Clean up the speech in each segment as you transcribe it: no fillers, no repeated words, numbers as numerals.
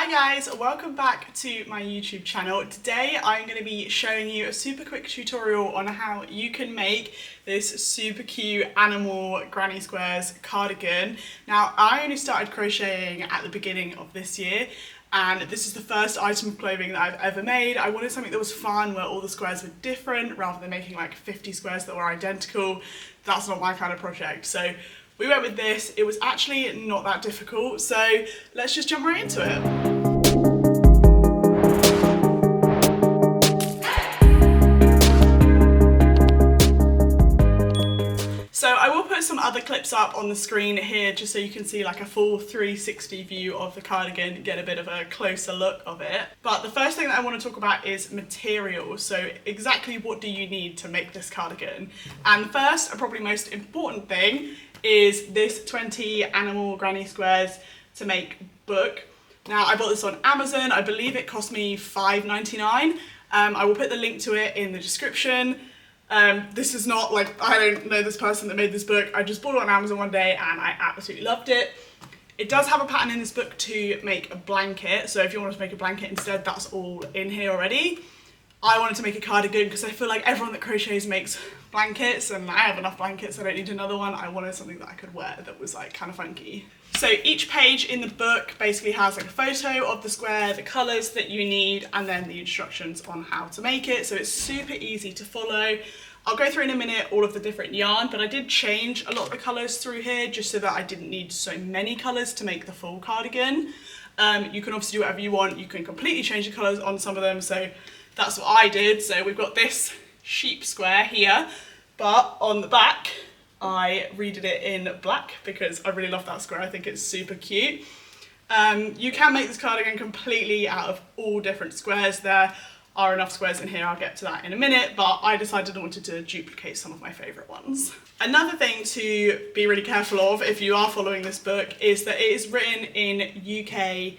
Hi guys, welcome back to my YouTube channel. Today I'm going to be showing you a super quick tutorial on how you can make this super cute animal granny squares cardigan. Now I only started crocheting at the beginning of this year and this is the first item of clothing that I've ever made. I wanted something that was fun where all the squares were different rather than making like 50 squares that were identical. That's not my kind of project. So we went with this. It was actually not that difficult, so let's just jump right into it. So I will put some other clips up on the screen here just so you can see like a full 360 view of the cardigan, get a bit of a closer look of it. But the first thing that I want to talk about is materials. So exactly what do you need to make this cardigan? And first, and probably most important thing, is this 20 animal granny squares to make book. Now I bought this on Amazon. I believe it cost me $5.99. I will put the link to it in the description. This is not like, I don't know this person that made this book. I just bought it on Amazon one day and I absolutely loved it. It does have a pattern in this book to make a blanket. So if you want to make a blanket instead, that's all in here already. I wanted to make a cardigan because I feel like everyone that crochets makes blankets and I have enough blankets, I don't need another one. I wanted something that I could wear that was like kind of funky. So each page in the book basically has like a photo of the square, the colours that you need, and then the instructions on how to make it. So it's super easy to follow. I'll go through in a minute all of the different yarn, but I did change a lot of the colours through here just so that I didn't need so many colours to make the full cardigan. You can obviously do whatever you want. You can completely change the colours on some of them. So that's what I did. So we've got this sheep square here, but on the back I redid it in black because I really love that square. I think it's super cute. You can make this cardigan completely out of all different squares. There are enough squares in here, I'll get to that in a minute, but I decided I wanted to duplicate some of my favourite ones. Another thing to be really careful of if you are following this book is that it is written in UK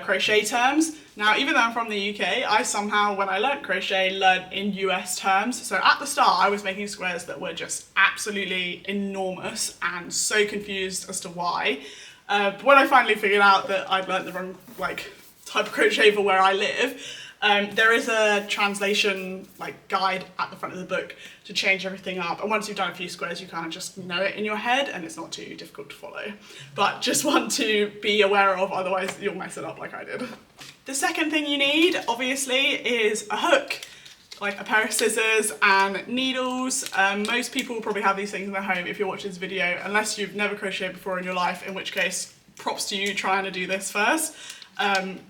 crochet terms. Now, even though I'm from the UK, I somehow, when I learnt crochet, learnt in US terms. So at the start, I was making squares that were just absolutely enormous and so confused as to why. But when I finally figured out that I'd learnt the wrong type of crochet for where I live, there is a translation guide at the front of the book to change everything up, and once you've done a few squares you kind of just know it in your head and it's not too difficult to follow, but just want to be aware of, otherwise you'll mess it up like I did. The second thing you need obviously is a hook, like a pair of scissors and needles. Most people will probably have these things in their home if you're watching this video, unless you've never crocheted before in your life, in which case props to you trying to do this first.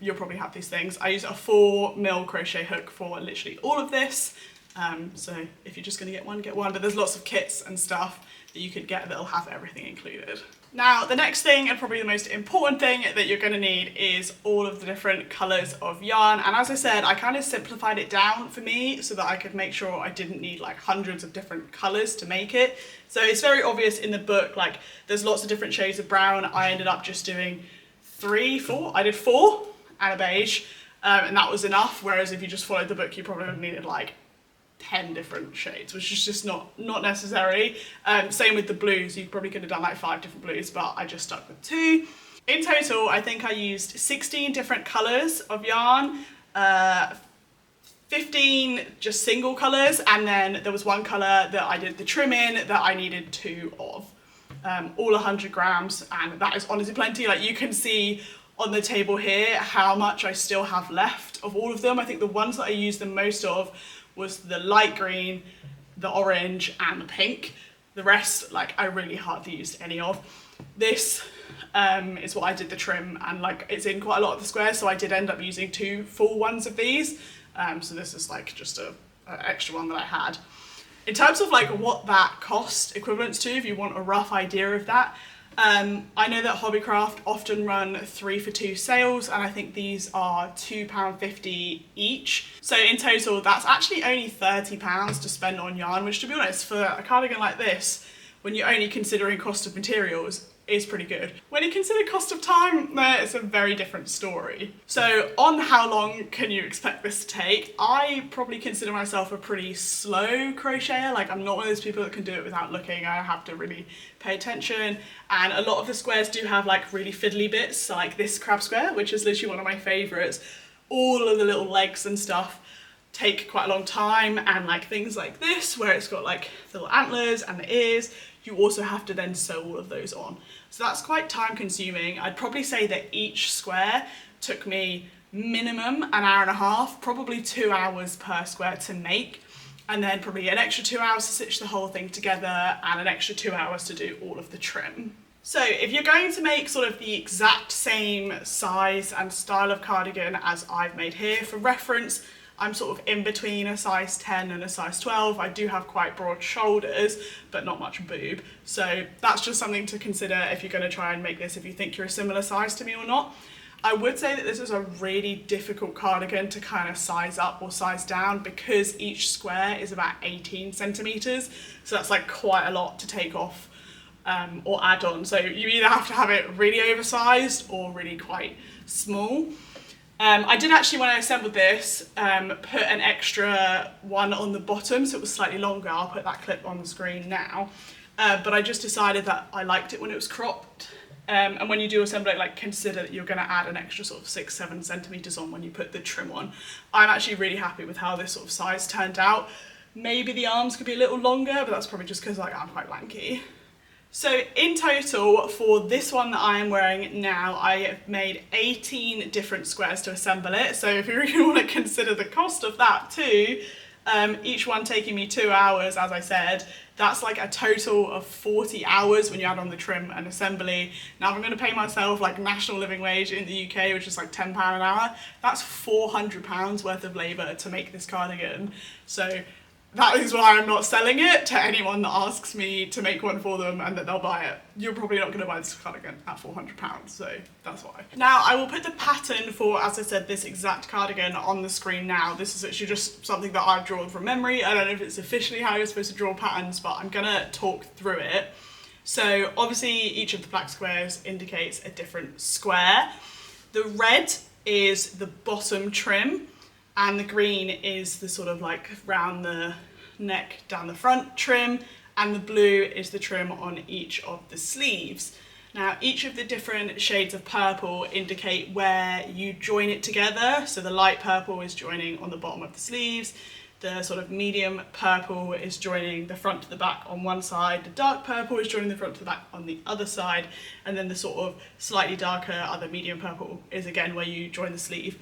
You'll probably have these things. I use a 4mm crochet hook for literally all of this. So if you're just going to get one, but there's lots of kits and stuff that you could get that'll have everything included. Now, the next thing, and probably the most important thing that you're going to need, is all of the different colours of yarn. And as I said, I kind of simplified it down for me so that I could make sure I didn't need like hundreds of different colours to make it. So it's very obvious in the book, like there's lots of different shades of brown. I ended up just doing I did 4 and a beige, and that was enough, whereas if you just followed the book you probably would have needed like 10 different shades, which is just not necessary. Same with the blues, you probably could have done like 5 different blues, but I just stuck with 2. In total, I think I used 16 different colours of yarn, 15 just single colours, and then there was one colour that I did the trim in that I needed 2 of. All 100 grams, and that is honestly plenty. Like you can see on the table here how much I still have left of all of them. I think the ones that I used the most of was the light green, the orange, and the pink. The rest, I really hardly used any of. This is what I did the trim, and it's in quite a lot of the squares, so I did end up using 2 full ones of these. So this is just an extra one that I had. In terms of what that cost equivalents to, if you want a rough idea of that, I know that Hobbycraft often run 3 for 2 sales, and I think these are £2.50 each. So in total, that's actually only £30 to spend on yarn, which to be honest, for a cardigan like this, when you're only considering cost of materials, is pretty good. When you consider cost of time, it's a very different story. So on how long can you expect this to take, I probably consider myself a pretty slow crocheter. Like, I'm not one of those people that can do it without looking. I have to really pay attention, and a lot of the squares do have like really fiddly bits, like this crab square, which is literally one of my favorites. All of the little legs and stuff take quite a long time, and like things like this where it's got like the little antlers and the ears, you also have to then sew all of those on. So that's quite time consuming. I'd probably say that each square took me minimum an hour and a half, probably 2 hours per square to make, and then probably an extra 2 hours to stitch the whole thing together and an extra 2 hours to do all of the trim. So if you're going to make sort of the exact same size and style of cardigan as I've made here, for reference, I'm sort of in between a size 10 and a size 12. I do have quite broad shoulders, but not much boob. So that's just something to consider if you're going to try and make this, if you think you're a similar size to me or not. I would say that this is a really difficult cardigan to kind of size up or size down because each square is about 18 centimeters. So that's like quite a lot to take off or add on. So you either have to have it really oversized or really quite small. I did actually, when I assembled this, put an extra one on the bottom, so it was slightly longer. I'll put that clip on the screen now. But I just decided that I liked it when it was cropped. And when you do assemble it, like, consider that you're going to add an extra sort of 6-7 centimeters on when you put the trim on. I'm actually really happy with how this sort of size turned out. Maybe the arms could be a little longer, but that's probably just because like I'm quite lanky. So in total, for this one that I am wearing now, I have made 18 different squares to assemble it. So if you really want to consider the cost of that too, each one taking me 2 hours, as I said, that's like a total of 40 hours when you add on the trim and assembly. Now, if I'm going to pay myself like national living wage in the UK, which is like £10 an hour, that's £400 worth of labour to make this cardigan. So that is why I'm not selling it to anyone that asks me to make one for them and that they'll buy it. You're probably not going to buy this cardigan at £400, so that's why. Now, I will put the pattern for, as I said, this exact cardigan on the screen now. This is actually just something that I've drawn from memory. I don't know if it's officially how you're supposed to draw patterns, but I'm going to talk through it. So obviously each of the black squares indicates a different square. The red is the bottom trim, and the green is the sort of like round the neck down the front trim, and the blue is the trim on each of the sleeves. Now, each of the different shades of purple indicate where you join it together. So the light purple is joining on the bottom of the sleeves, the sort of medium purple is joining the front to the back on one side, the dark purple is joining the front to the back on the other side, and then the sort of slightly darker other medium purple is again where you join the sleeve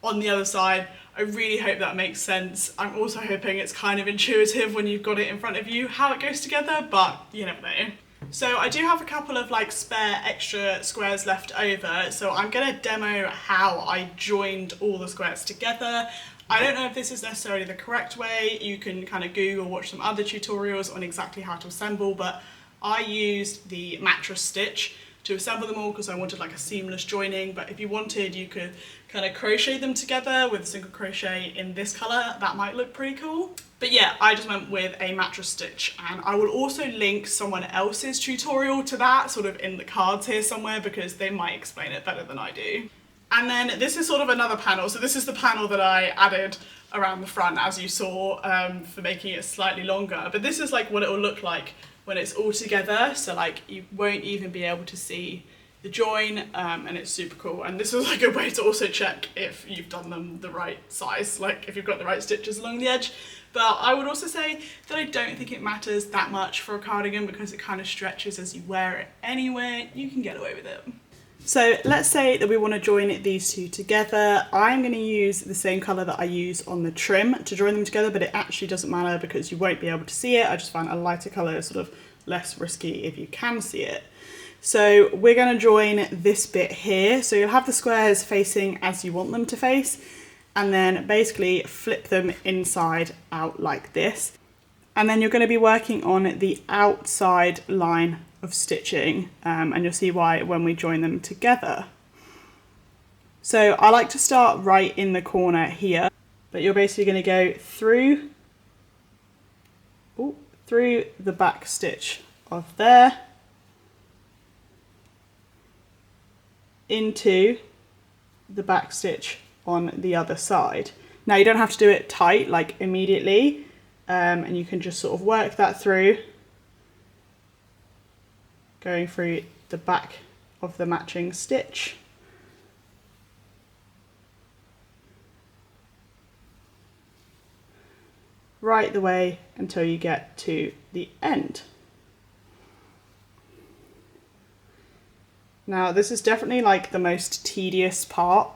on the other side. I really hope that makes sense. I'm also hoping it's kind of intuitive when you've got it in front of you how it goes together, but you never know. So I do have a couple of like spare extra squares left over, so I'm going to demo how I joined all the squares together. I don't know if this is necessarily the correct way. You can kind of Google or watch some other tutorials on exactly how to assemble, but I used the mattress stitch to assemble them all because I wanted like a seamless joining. But if you wanted, you could kind of crochet them together with a single crochet in this colour. That might look pretty cool. But yeah, I just went with a mattress stitch, and I will also link someone else's tutorial to that sort of in the cards here somewhere because they might explain it better than I do. And then this is sort of another panel. So this is the panel that I added around the front, as you saw, for making it slightly longer. But this is like what it will look like when it's all together. So like you won't even be able to see the join, and it's super cool. And this is like a way to also check if you've done them the right size, like if you've got the right stitches along the edge. But I would also say that I don't think it matters that much for a cardigan because it kind of stretches as you wear it anyway. You can get away with it. So let's say that we want to join these two together. I'm going to use the same colour that I use on the trim to join them together, but it actually doesn't matter because you won't be able to see it. I just found a lighter colour sort of less risky if you can see it. So we're going to join this bit here. So you'll have the squares facing as you want them to face, and then basically flip them inside out like this. And then you're going to be working on the outside line of stitching, and you'll see why when we join them together. So I like to start right in the corner here, but you're basically going to go through the back stitch of there, into the back stitch on the other side. Now you don't have to do it tight like immediately, and you can just sort of work that through, going through the back of the matching stitch. Right the way until you get to the end. Now this is definitely like the most tedious part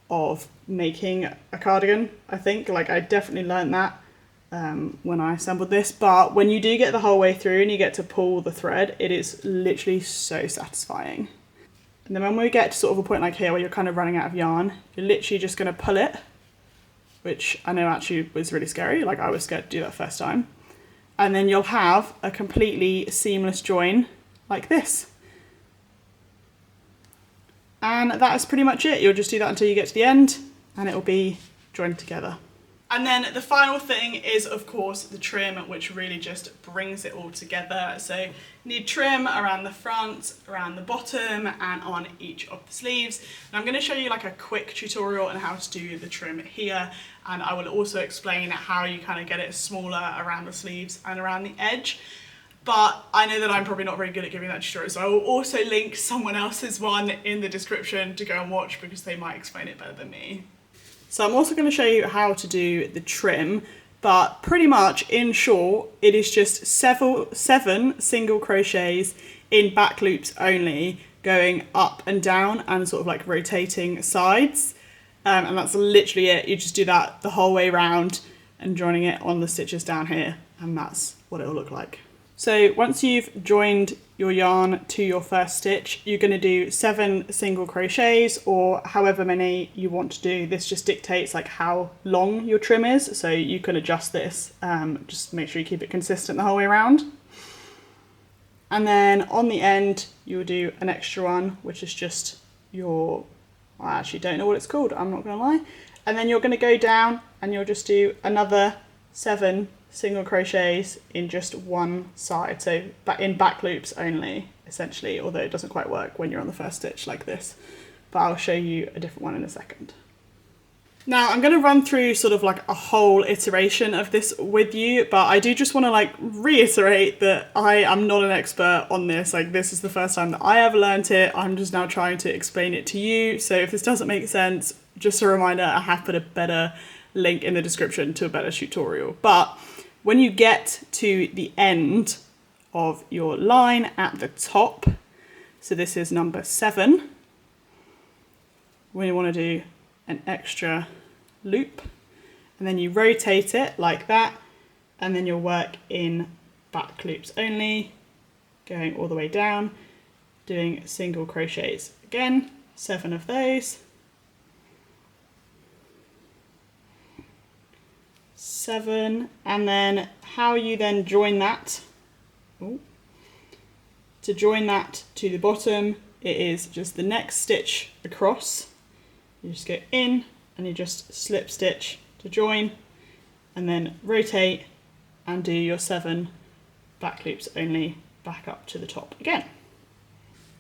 of making a cardigan, I think. Like I definitely learned that when I assembled this, but when you do get the whole way through and you get to pull the thread, it is literally so satisfying. And then when we get to sort of a point like here where you're kind of running out of yarn, you're literally just going to pull it, which I know actually was really scary. Like I was scared to do that first time. And then you'll have a completely seamless join like this. And that is pretty much it. You'll just do that until you get to the end and it will be joined together. And then the final thing is, of course, the trim, which really just brings it all together. So you need trim around the front, around the bottom, and on each of the sleeves. And I'm going to show you like a quick tutorial on how to do the trim here. And I will also explain how you kind of get it smaller around the sleeves and around the edge. But I know that I'm probably not very good at giving that tutorial, so I will also link someone else's one in the description to go and watch because they might explain it better than me. So I'm also going to show you how to do the trim, but pretty much in short, it is just 7 single crochets in back loops only, going up and down and sort of like rotating sides. And that's literally it. You just do that the whole way around and joining it on the stitches down here, and that's what it will look like. So once you've joined your yarn to your first stitch, you're going to do 7 single crochets or however many you want to do. This just dictates like how long your trim is, so you can adjust this. Just make sure you keep it consistent the whole way around. And then on the end, you'll do an extra one, which is just your, I actually don't know what it's called, I'm not going to lie. And then you're going to go down and you'll just do another 7 single crochets in just one side, so in back loops only essentially, although it doesn't quite work when you're on the first stitch like this, but I'll show you a different one in a second. Now I'm going to run through sort of like a whole iteration of this with you, but I do just want to like reiterate that I am not an expert on this. Like this is the first time that I ever learned it. I'm just now trying to explain it to you, so if this doesn't make sense, just a reminder, I have put a better link in the description to a better tutorial. But when you get to the end of your line at the top, so this is number 7, we want to do an extra loop, and then you rotate it like that, and then you'll work in back loops only, going all the way down, doing single crochets again, 7 of those. 7, and then how you then join that, to join that to the bottom, it is just the next stitch across. You just go in and you just slip stitch to join, and then rotate and do your 7 back loops only back up to the top again.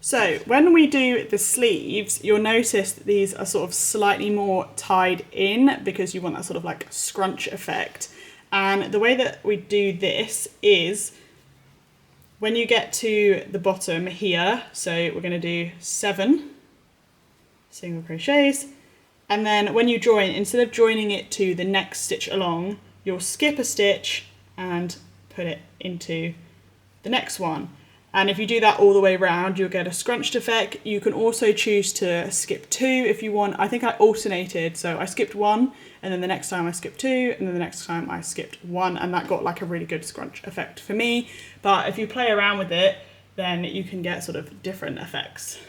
So when we do the sleeves, you'll notice that these are sort of slightly more tied in because you want that sort of like scrunch effect. And the way that we do this is when you get to the bottom here, so we're going to do 7 single crochets, and then when you join, instead of joining it to the next stitch along, you'll skip a stitch and put it into the next one. And if you do that all the way around, you'll get a scrunched effect. You can also choose to skip 2 if you want. I think I alternated, so I skipped 1, and then the next time I skipped 2, and then the next time I skipped 1, and that got like a really good scrunch effect for me. But if you play around with it, then you can get sort of different effects.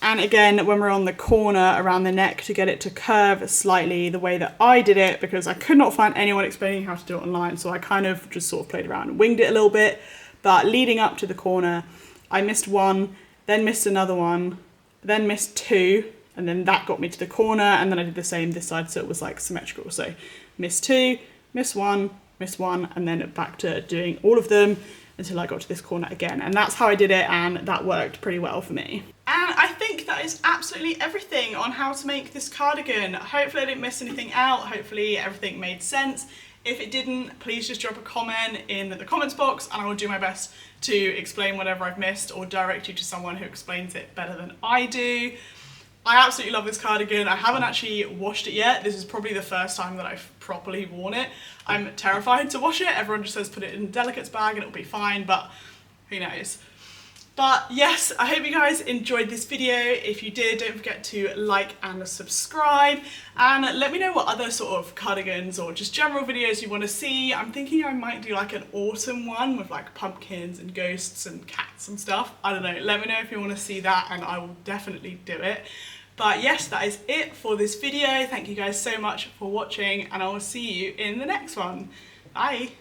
And again, when we're on the corner around the neck, to get it to curve slightly the way that I did it, because I could not find anyone explaining how to do it online, so I kind of just sort of played around and winged it a little bit. But leading up to the corner, I missed 1, then missed another one, then missed 2, and then that got me to the corner, and then I did the same this side, so it was like symmetrical. So missed 2, missed 1, and then back to doing all of them until I got to this corner again. And that's how I did it, and that worked pretty well for me. And I think that is absolutely everything on how to make this cardigan. Hopefully I didn't miss anything out. Hopefully everything made sense. If it didn't, please just drop a comment in the comments box and I will do my best to explain whatever I've missed or direct you to someone who explains it better than I do. I absolutely love this cardigan. I haven't actually washed it yet. This is probably the first time that I've properly worn it. I'm terrified to wash it. Everyone just says put it in a delicates bag and it'll be fine, but who knows. But yes, I hope you guys enjoyed this video. If you did, don't forget to like and subscribe, and let me know what other sort of cardigans or just general videos you want to see. I'm thinking I might do like an autumn one with like pumpkins and ghosts and cats and stuff. I don't know, let me know if you want to see that and I will definitely do it. But yes, that is it for this video. Thank you guys so much for watching and I will see you in the next one. Bye!